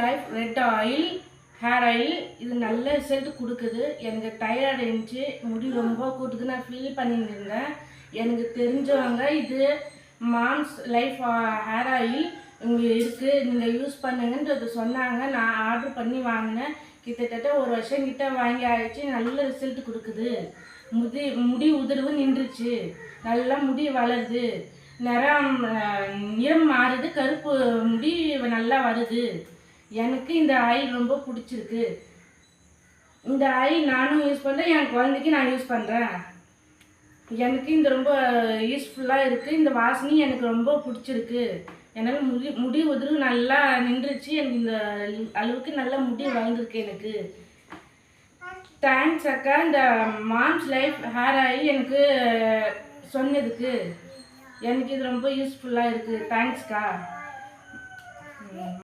Life red oil hair oil இது நல்ல result கொடுக்குது. எனக்கு டயர்ட் இருந்துச்சு, முடி ரொம்ப கூட்டுது, நான் ஃபீல் பண்ணிட்டு இருந்தேன். எனக்கு தெரிஞ்சவங்க இது மாம்ஸ் லைஃப் ஹேர் ஆயில் இங்கே இருக்குது, நீங்கள் யூஸ் பண்ணுங்கன்றது சொன்னாங்க. நான் ஆர்டர் பண்ணி வாங்கினேன். கிட்டத்தட்ட 1 வருஷம் கிட்ட வாங்கி ஆயிடுச்சு. நல்ல ரிசல்ட் கொடுக்குது. முடி உதிர்வு நின்றுச்சு, நல்லா முடி வளருது, நிறம் மாறுது, கருப்பு முடி நல்லா வருது. எனக்கு இந்த ஆயில் ரொம்ப பிடிச்சிருக்கு. இந்த ஆயில் நானும் யூஸ் பண்ணுறேன், என் குழந்தைக்கு நான் யூஸ் பண்ணுறேன். எனக்கு இந்த ரொம்ப யூஸ்ஃபுல்லாக இருக்குது. இந்த வாசனை எனக்கு ரொம்ப பிடிச்சிருக்கு. என்னால் முடி உதிர்வு நல்லா நின்றுச்சு. எனக்கு இந்த அளவுக்கு நல்லா முடி வளர்ந்துருக்கு எனக்கு. தேங்க்ஸ் அக்கா, இந்த மாம்ஸ் லைஃப் ஹேர் ஆயில் எனக்கு சொன்னதுக்கு. எனக்கு இது ரொம்ப யூஸ்ஃபுல்லாக இருக்குது. தேங்க்ஸ்க்கா.